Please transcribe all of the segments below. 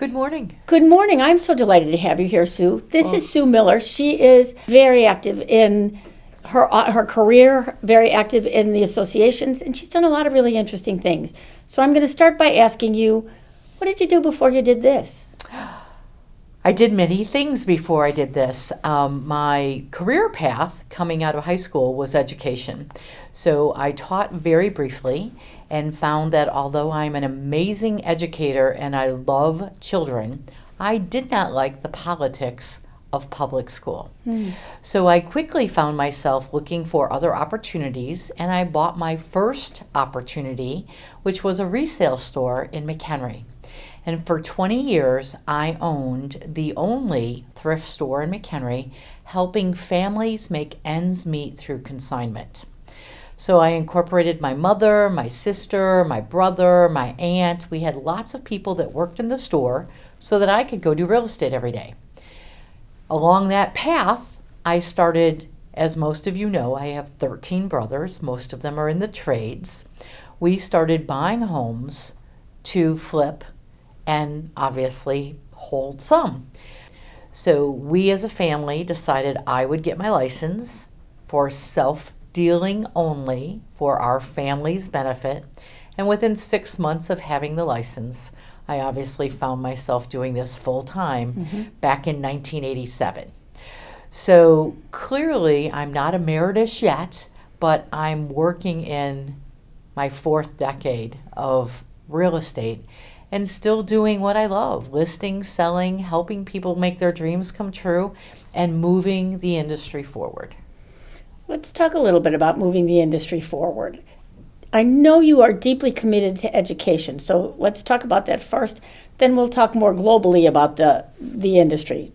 Good morning. Good morning. I'm so delighted to have you here, Sue. This is Sue Miller. She is very active in her career, very active in the associations, and she's done a lot of really interesting things. So I'm going to start by asking you, what did you do before you did this? I did many things before I did this. My career path coming out of high school was education. So I taught very briefly and found that although I'm an amazing educator and I love children, I did not like the politics of public school. So I quickly found myself looking for other opportunities, and I bought my first opportunity, which was a resale store in McHenry. And for 20 years, I owned the only thrift store in McHenry, helping families make ends meet through consignment. So I incorporated my mother, my sister, my brother, my aunt. We had lots of people that worked in the store so that I could go do real estate every day. Along that path, I started, as most of you know, I have 13 brothers. Most of them are in the trades. We started buying homes to flip and obviously hold some. So we as a family decided I would get my license for self-dealing only for our family's benefit. And within 6 months of having the license, I obviously found myself doing this full time back in 1987. So clearly I'm not emeritus yet, but I'm working in my 4th decade of real estate and still doing what I love, listing, selling, helping people make their dreams come true, and moving the industry forward. Let's talk a little bit about moving the industry forward. I know you are deeply committed to education, so let's talk about that first. Then we'll talk more globally about the industry.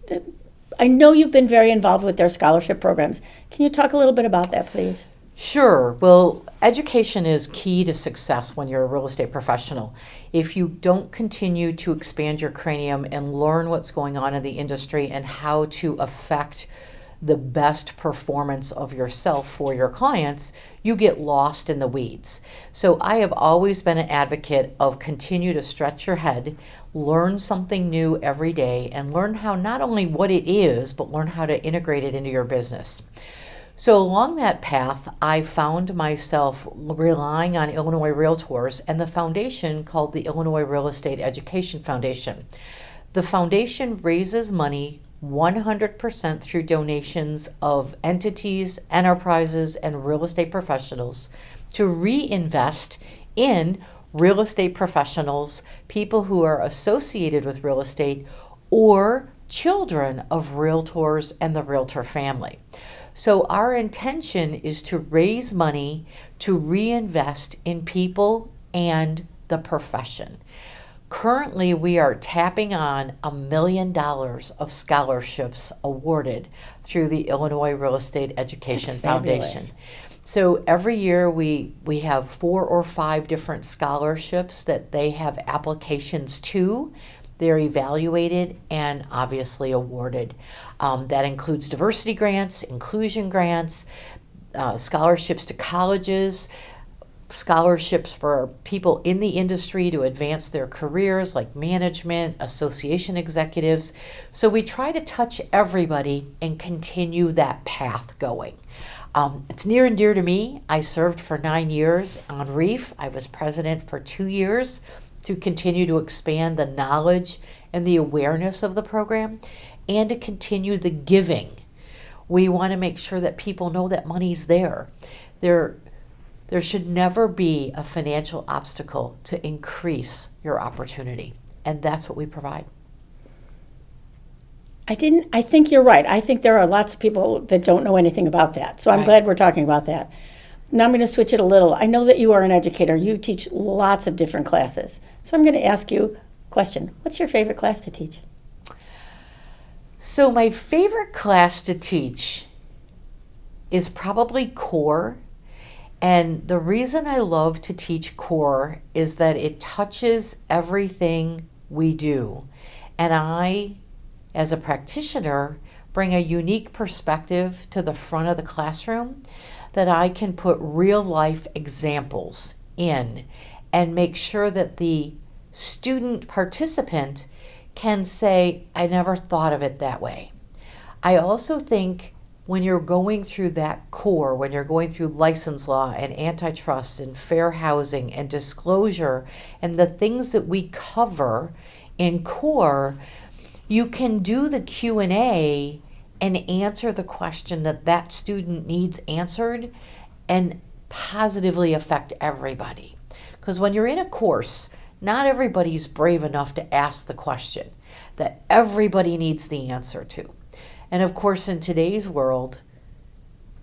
I know you've been very involved with their scholarship programs. Can you talk a little bit about that, please? Sure. Well, education is key to success when you're a real estate professional. If you don't continue to expand your cranium and learn what's going on in the industry and how to affect the best performance of yourself for your clients, you get lost in the weeds. So I have always been an advocate of continue to stretch your head, learn something new every day, and learn how not only what it is, but learn how to integrate it into your business. So along that path, I found myself relying on Illinois Realtors and the foundation called the Illinois Real Estate Education Foundation. The foundation raises money 100% through donations of entities, enterprises, and real estate professionals to reinvest in real estate professionals, people who are associated with real estate, or children of realtors and the realtor family. So our intention is to raise money to reinvest in people and the profession. Currently, we are tapping on $1 million of scholarships awarded through the Illinois Real Estate Education Foundation. So every year we have 4 or 5 different scholarships that they have applications to. They're evaluated and obviously awarded. That includes diversity grants, inclusion grants, scholarships to colleges, scholarships for people in the industry to advance their careers like management, association executives. So we try to touch everybody and continue that path going. It's near and dear to me. I served for 9 years on REEF. I was president for 2 years to continue to expand the knowledge and the awareness of the program and to continue the giving. We want to make sure that people know that money's there. There should never be a financial obstacle to increase your opportunity, and that's what we provide. I think you're right. I think there are lots of people that don't know anything about that, so I'm glad we're talking about that. Now I'm going to switch it a little. I know that you are an educator. You teach lots of different classes. So I'm going to ask you a question. What's your favorite class to teach? So my favorite class to teach is probably core. And the reason I love to teach core is that it touches everything we do. And I, as a practitioner, bring a unique perspective to the front of the classroom that I can put real life examples in and make sure that the student participant can say, I never thought of it that way. I also think when you're going through that core, when you're going through license law and antitrust and fair housing and disclosure and the things that we cover in core, you can do the Q&A and answer the question that that student needs answered and positively affect everybody. Because when you're in a course, not everybody's brave enough to ask the question that everybody needs the answer to. And of course, in today's world,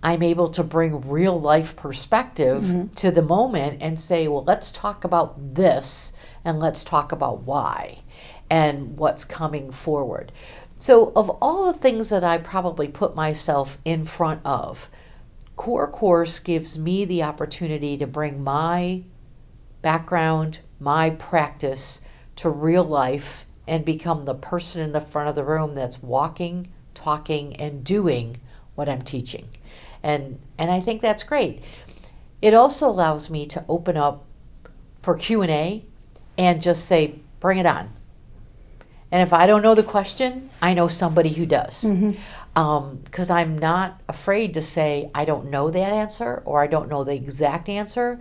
I'm able to bring real life perspective to the moment and say, well, let's talk about this and let's talk about why and what's coming forward. So of all the things that I probably put myself in front of, Core Course gives me the opportunity to bring my background, my practice to real life and become the person in the front of the room that's walking, talking, and doing what I'm teaching. And I think that's great. It also allows me to open up for Q&A and just say, bring it on. And if I don't know the question, I know somebody who does. Because I'm not afraid to say, I don't know that answer or I don't know the exact answer.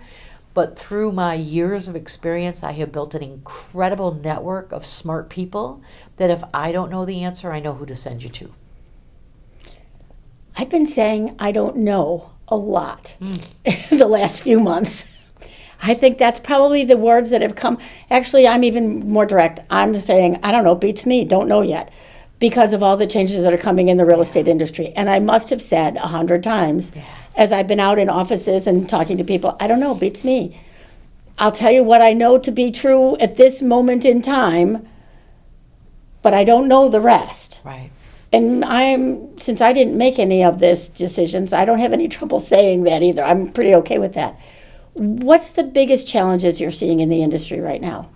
But through my years of experience, I have built an incredible network of smart people that if I don't know the answer, I know who to send you to. I've been saying I don't know a lot the last few months. I think that's probably the words that have come. Actually, I'm even more direct. I'm saying, I don't know, beats me, don't know yet, because of all the changes that are coming in the real estate industry. And I must have said 100 times as I've been out in offices and talking to people, I don't know, beats me. I'll tell you what I know to be true at this moment in time, but I don't know the rest. Right. And since I didn't make any of these decisions, I don't have any trouble saying that either. I'm pretty okay with that. What's the biggest challenges you're seeing in the industry right now?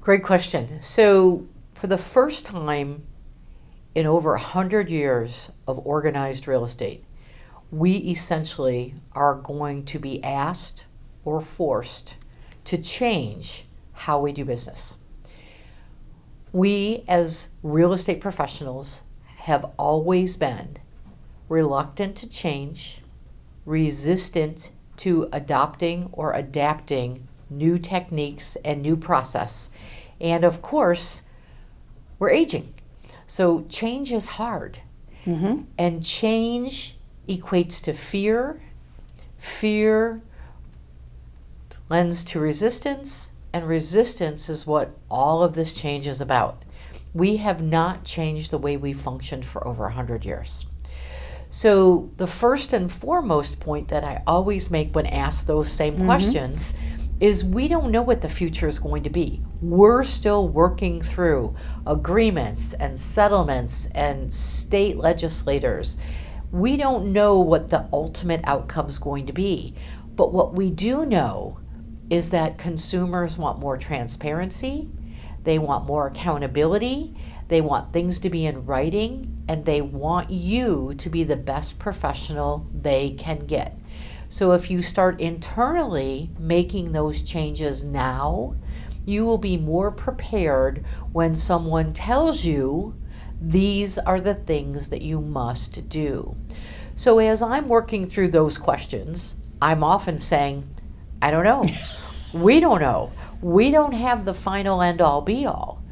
Great question. So for the first time in over 100 years of organized real estate, we essentially are going to be asked or forced to change how we do business. We as real estate professionals have always been reluctant to change, resistant to adopting or adapting new techniques and new process. And of course, we're aging. So change is hard. And change equates to fear. Fear lends to resistance. And resistance is what all of this change is about. We have not changed the way we functioned for over 100 years. So the first and foremost point that I always make when asked those same questions is we don't know what the future is going to be. We're still working through agreements and settlements and state legislators. We don't know what the ultimate outcome is going to be. But what we do know is that consumers want more transparency, they want more accountability, they want things to be in writing, and they want you to be the best professional they can get. So if you start internally making those changes now, you will be more prepared when someone tells you these are the things that you must do. So as I'm working through those questions, I'm often saying, I don't know. We don't know. We don't have the final end all be all.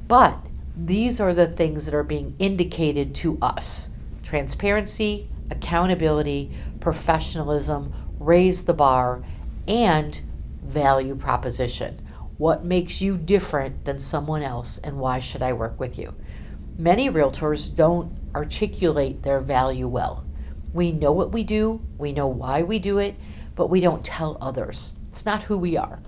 But these are the things that are being indicated to us. Transparency, accountability, professionalism, raise the bar, and value proposition. What makes you different than someone else and why should I work with you? Many realtors don't articulate their value well. We know what we do, we know why we do it, but we don't tell others. It's not who we are.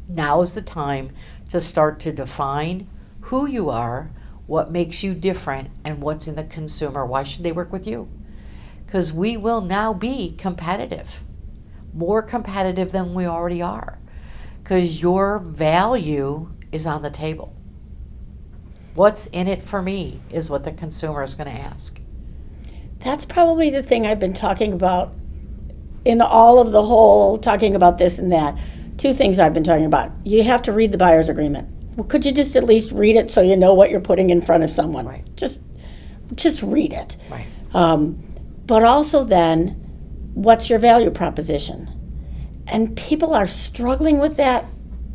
Now is the time to start to define who you are, what makes you different, and what's in the consumer. Why should they work with you? Because we will now be competitive, more competitive than we already are, because your value is on the table. What's in it for me is what the consumer is going to ask. That's probably the thing I've been talking about in all of the whole talking about this and that. Two things I've been talking about. You have to read the buyer's agreement. Well, could you just at least read it so you know what you're putting in front of someone? Right. Just read it. Right. But also then, what's your value proposition? And people are struggling with that,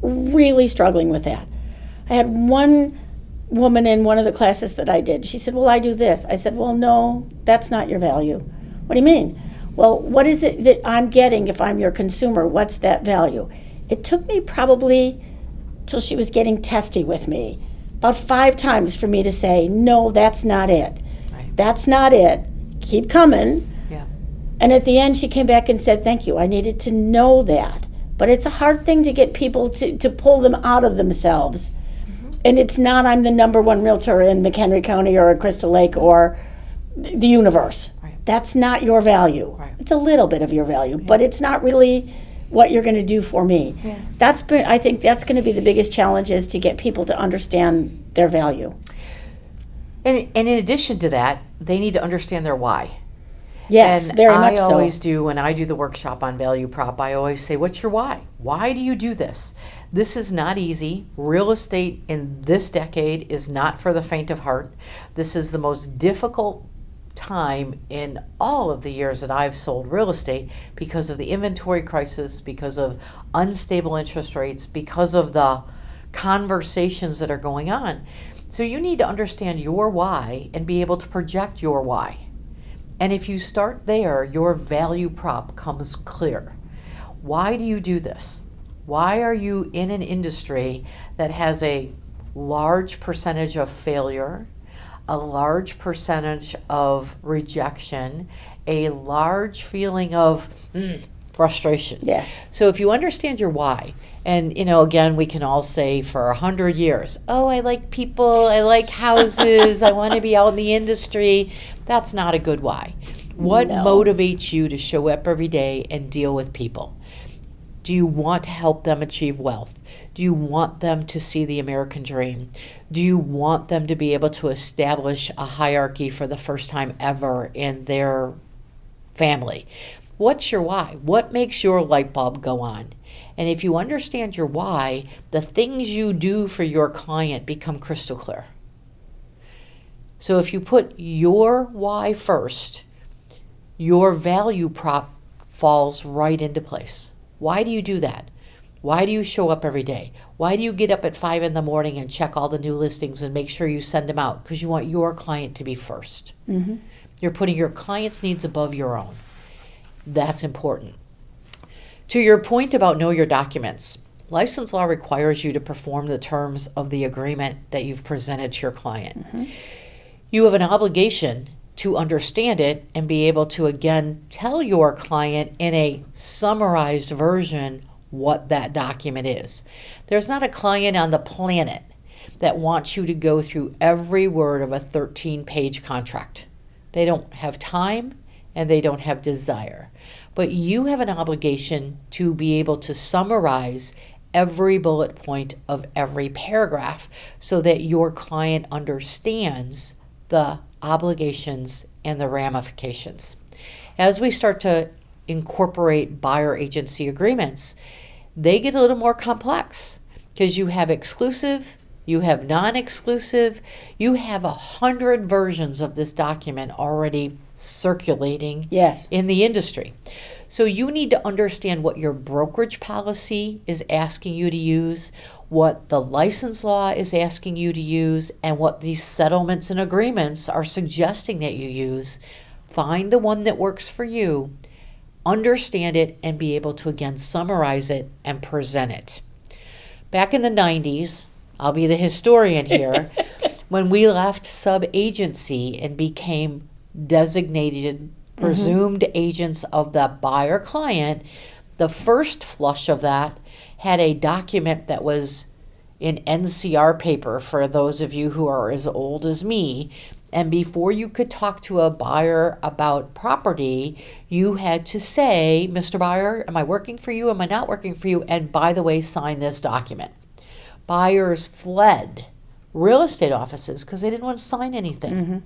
really struggling with that. I had one woman in one of the classes that I did. She said, well, I do this. I said, well, no, that's not your value. What do you mean? Well, what is it that I'm getting if I'm your consumer? What's that value? It took me probably till she was getting testy with me, about 5 times for me to say, no, that's not it. Right. That's not it. Keep coming. Yeah. And at the end, she came back and said, thank you. I needed to know that. But it's a hard thing to get people to pull them out of themselves. And it's not, I'm the number 1 realtor in McHenry County or Crystal Lake or the universe. Right. That's not your value. Right. It's a little bit of your value, but it's not really what you're going to do for me. Yeah. I think that's going to be the biggest challenge, is to get people to understand their value. And in addition to that, they need to understand their why. Yes, and very much I so. always do, when I do the workshop on value prop, I always say, what's your why? Why do you do this? This is not easy. Real estate in this decade is not for the faint of heart. This is the most difficult time in all of the years that I've sold real estate, because of the inventory crisis, because of unstable interest rates, because of the conversations that are going on. So you need to understand your why and be able to project your why. And if you start there, your value prop comes clear. Why do you do this? Why are you in an industry that has a large percentage of failure, a large percentage of rejection, a large feeling of frustration? Yes. So if you understand your why, and again, we can all say for 100 years, oh, I like people, I like houses, I want to be out in the industry. That's not a good why. What No. motivates you to show up every day and deal with people? Do you want to help them achieve wealth? Do you want them to see the American dream? Do you want them to be able to establish a hierarchy for the first time ever in their family? What's your why? What makes your light bulb go on? And if you understand your why, the things you do for your client become crystal clear. So if you put your why first, your value prop falls right into place. Why do you do that? Why do you show up every day? Why do you get up at 5 in the morning and check all the new listings and make sure you send them out? Because you want your client to be first. Mm-hmm. You're putting your client's needs above your own. That's important. To your point about know your documents, license law requires you to perform the terms of the agreement that you've presented to your client. Mm-hmm. You have an obligation to understand it and be able to, again, tell your client in a summarized version what that document is. There's not a client on the planet that wants you to go through every word of a 13-page contract. They don't have time and they don't have desire. But you have an obligation to be able to summarize every bullet point of every paragraph so that your client understands the obligations and the ramifications. As we start to incorporate buyer agency agreements, they get a little more complex because you have exclusive, you have non-exclusive, you have 100 versions of this document already circulating Yes. in the industry. So you need to understand what your brokerage policy is asking you to use, what the license law is asking you to use, and what these settlements and agreements are suggesting that you use. Find the one that works for you, understand it, and be able to, again, summarize it and present it. Back in the 90s, I'll be the historian here, when we left sub-agency and became designated presumed agents of the buyer client, the first flush of that had a document that was in NCR paper for those of you who are as old as me. And before you could talk to a buyer about property, you had to say, Mr. Buyer, am I working for you? Am I not working for you? And by the way, sign this document. Buyers fled real estate offices because they didn't want to sign anything. Mm-hmm.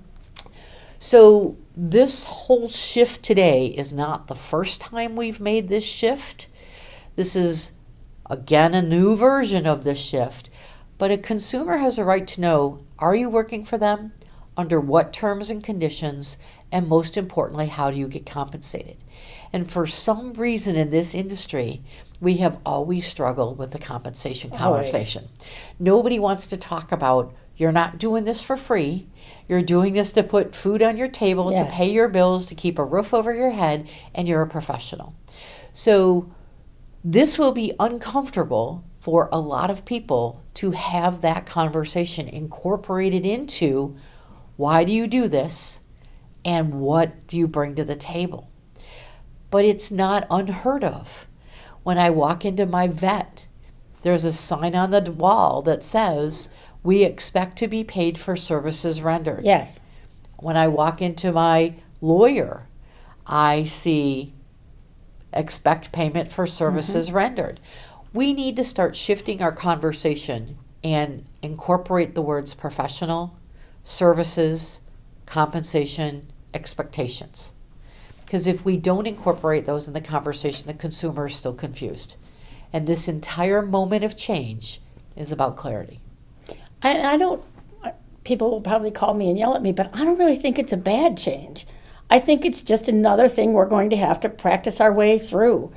So this whole shift today is not the first time we've made this shift. This is, again, a new version of this shift. But a consumer has a right to know, are you working for them? Under what terms and conditions? And most importantly, how do you get compensated? And for some reason in this industry, we have always struggled with the compensation conversation. Nobody wants to talk about, you're not doing this for free. You're doing this to put food on your table, to pay your bills, to keep a roof over your head, and you're a professional. So this will be uncomfortable for a lot of people to have that conversation incorporated into, why do you do this and what do you bring to the table? But it's not unheard of. When I walk into my vet, there's a sign on the wall that says, we expect to be paid for services rendered. Yes. When I walk into my lawyer, I see expect payment for services rendered. We need to start shifting our conversation and incorporate the words professional, services, compensation, expectations. Because if we don't incorporate those in the conversation, the consumer is still confused. And this entire moment of change is about clarity. I don't, people will probably call me and yell at me, but I don't really think it's a bad change. I think it's just another thing we're going to have to practice our way through.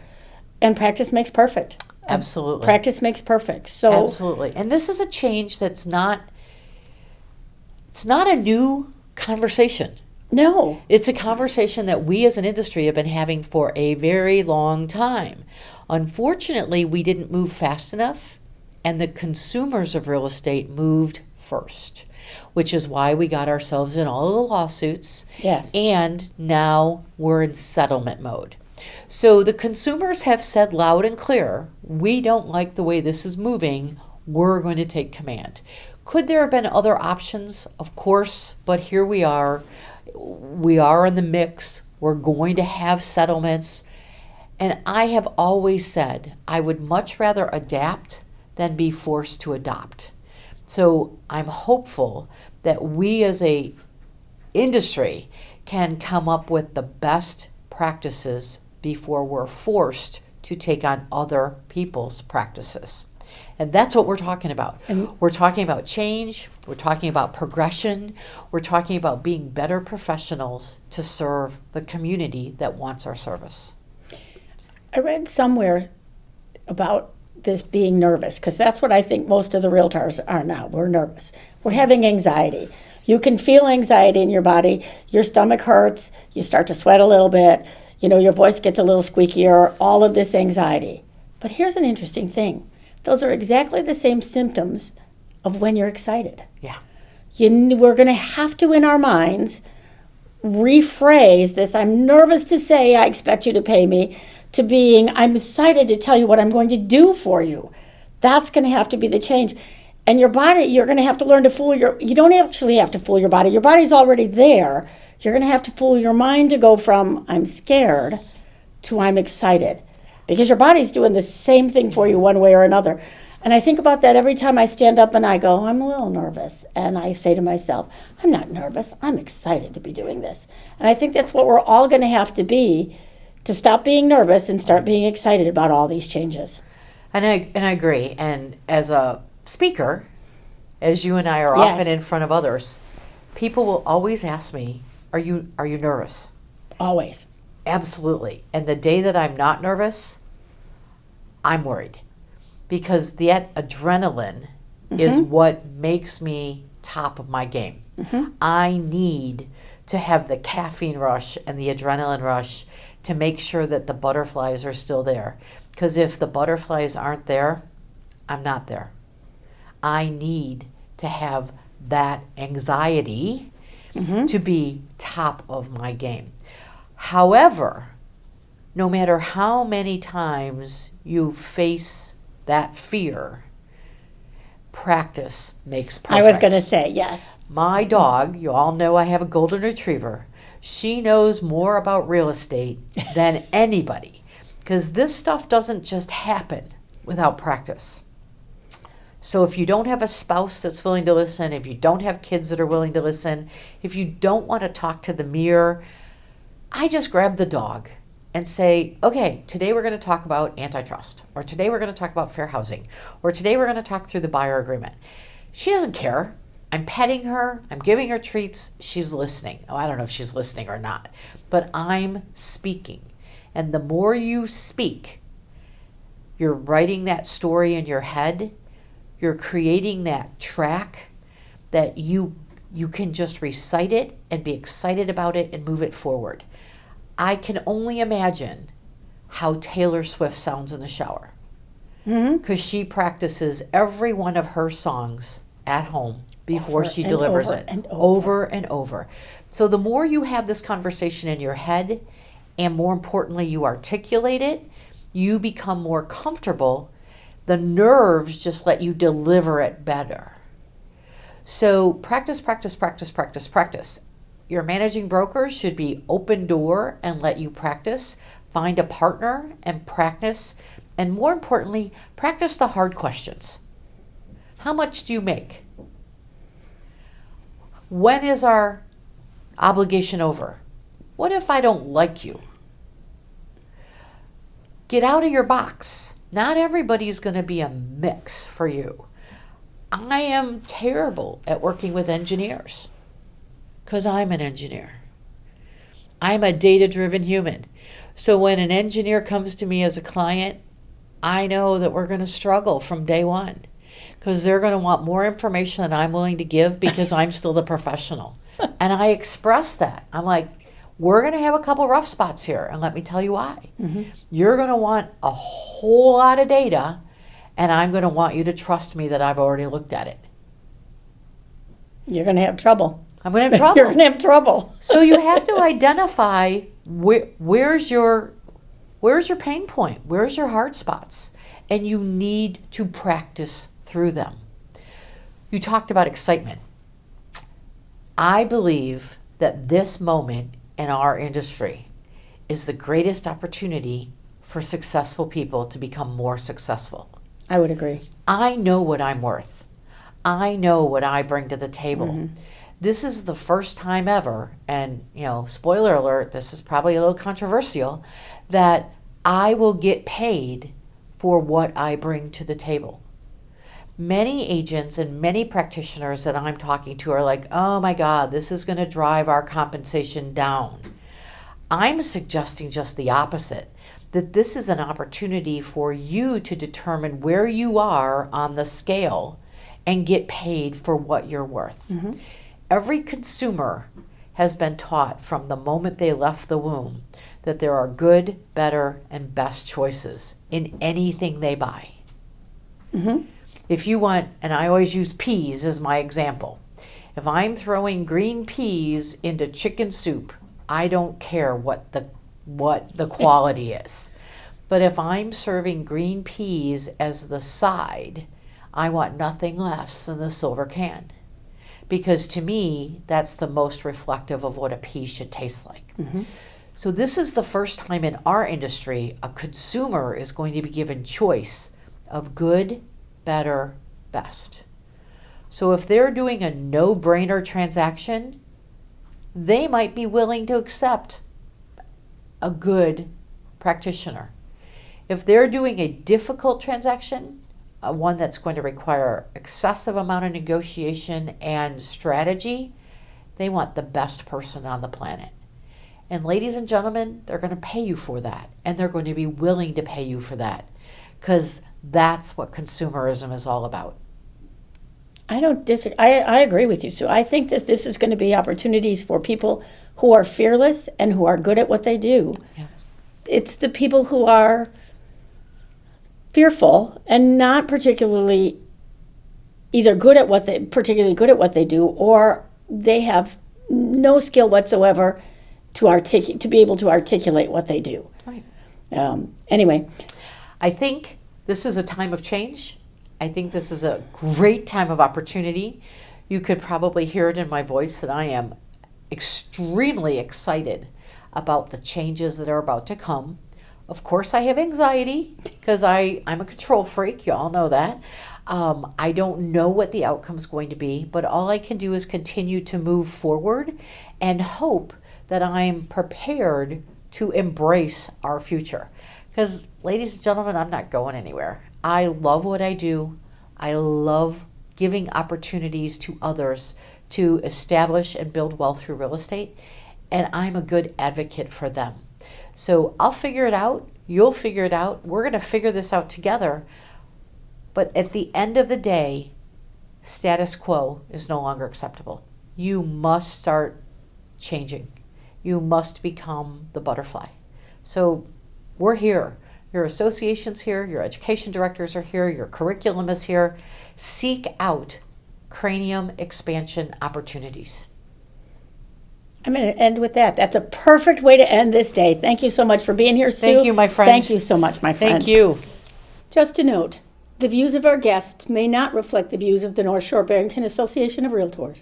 And practice makes perfect. Absolutely. Practice makes perfect. So absolutely. And this is a change that's not, it's not a new conversation. No. It's a conversation that we as an industry have been having for a very long time. Unfortunately, we didn't move fast enough, and the consumers of real estate moved first, which is why we got ourselves in all of the lawsuits. Yes. And now we're in settlement mode. So the consumers have said loud and clear, we don't like the way this is moving. We're going to take command. Could there have been other options? Of course, but here we are. We are in the mix. We're going to have settlements. And I have always said I would much rather adapt than be forced to adopt. So I'm hopeful that we as a industry can come up with the best practices before we're forced to take on other people's practices. And that's what we're talking about. We're talking about change. We're talking about progression. We're talking about being better professionals to serve the community that wants our service. I read somewhere about this being nervous, because that's what I think most of the realtors are now. We're nervous. We're having anxiety. You can feel anxiety in your body. Your stomach hurts. You start to sweat a little bit. You know, your voice gets a little squeakier. All of this anxiety. But here's an interesting thing. Those are exactly the same symptoms of when you're excited. Yeah. We're going to have to, in our minds, rephrase this, I'm nervous to say I expect you to pay me, to being, I'm excited to tell you what I'm going to do for you. That's going to have to be the change. And your body, you're going to have to learn to you don't actually have to fool your body. Your body's already there. You're going to have to fool your mind to go from I'm scared to I'm excited. Because your body's doing the same thing for you one way or another. And I think about that every time I stand up and I go, I'm a little nervous. And I say to myself, I'm not nervous. I'm excited to be doing this. And I think that's what we're all going to have to be to stop being nervous and start being excited about all these changes. And I agree. And as a speaker, as you and I are often in front of others, people will always ask me, are you nervous? Always. Absolutely. And the day that I'm not nervous, I'm worried. Because that adrenaline is what makes me top of my game. I need to have the caffeine rush and the adrenaline rush to make sure that the butterflies are still there. Because if the butterflies aren't there, I'm not there. I need to have that anxiety to be top of my game. However, no matter how many times you face that fear, practice makes perfect. I was going to say, yes. My dog, you all know I have a golden retriever. She knows more about real estate than anybody, because this stuff doesn't just happen without practice. So if you don't have a spouse that's willing to listen, if you don't have kids that are willing to listen, if you don't want to talk to the mirror, I just grab the dog and say, okay, today we're going to talk about antitrust, or today we're going to talk about fair housing, or today we're going to talk through the buyer agreement. She doesn't care. I'm petting her. I'm giving her treats. She's listening. Oh, I don't know if she's listening or not, but I'm speaking. And the more you speak, you're writing that story in your head. You're creating that track that you can just recite it and be excited about it and move it forward. I can only imagine how Taylor Swift sounds in the shower, because she practices every one of her songs at home before she delivers it, over and over. So the more you have this conversation in your head, and more importantly, you articulate it, you become more comfortable. The nerves just let you deliver it better. So practice, practice, practice, practice, practice. Your managing broker should be open door and let you practice. Find a partner and practice. And more importantly, practice the hard questions. How much do you make? When is our obligation over? What if I don't like you? Get out of your box. Not everybody's going to be a mix for you. I am terrible at working with engineers because I'm an engineer. I'm a data-driven human. So when an engineer comes to me as a client, I know that we're going to struggle from day one, because they're going to want more information than I'm willing to give, because I'm still the professional. And I express that. I'm like, we're going to have a couple rough spots here, and let me tell you why. You're going to want a whole lot of data, and I'm going to want you to trust me that I've already looked at it. You're going to have trouble. I'm going to have trouble. You're going to have trouble. So you have to identify where's your pain point, where's your hard spots, and you need to practice through them. You talked about excitement. I believe that this moment in our industry is the greatest opportunity for successful people to become more successful. I would agree. I know what I'm worth. I know what I bring to the table. This is the first time ever, and spoiler alert, this is probably a little controversial, that I will get paid for what I bring to the table. Many agents and many practitioners that I'm talking to are like, oh my God, this is going to drive our compensation down. I'm suggesting just the opposite, that this is an opportunity for you to determine where you are on the scale and get paid for what you're worth. Every consumer has been taught from the moment they left the womb that there are good, better, and best choices in anything they buy. If you want, and I always use peas as my example, if I'm throwing green peas into chicken soup, I don't care what the quality is. But if I'm serving green peas as the side, I want nothing less than the silver can. Because to me, that's the most reflective of what a pea should taste like. So this is the first time in our industry a consumer is going to be given choice of good, better, best. So if they're doing a no-brainer transaction, they might be willing to accept a good practitioner. If they're doing a difficult transaction, one that's going to require excessive amount of negotiation and strategy, they want the best person on the planet. And ladies and gentlemen, they're going to pay you for that. And they're going to be willing to pay you for that, because that's what consumerism is all about. I don't disagree. I agree with you, Sue. I think that this is going to be opportunities for people who are fearless and who are good at what they do. Yeah. It's the people who are fearful and not particularly either particularly good at what they do, or they have no skill whatsoever to be able to articulate what they do. Right. Anyway, I think this is a time of change. I think this is a great time of opportunity. You could probably hear it in my voice that I am extremely excited about the changes that are about to come. Of course, I have anxiety because I'm a control freak. You all know that. I don't know what the outcome is going to be, but all I can do is continue to move forward and hope that I'm prepared to embrace our future. Because, ladies and gentlemen, I'm not going anywhere. I love what I do. I love giving opportunities to others to establish and build wealth through real estate, and I'm a good advocate for them. So I'll figure it out. You'll figure it out. We're going to figure this out together. But at the end of the day, status quo is no longer acceptable. You must start changing. You must become the butterfly. So we're here. Your association's here. Your education directors are here. Your curriculum is here. Seek out cranium expansion opportunities. I'm going to end with that. That's a perfect way to end this day. Thank you so much for being here, Sue. Thank you, my friends. Thank you so much, my friend. Thank you. Just a note, the views of our guests may not reflect the views of the North Shore-Barrington Association of Realtors.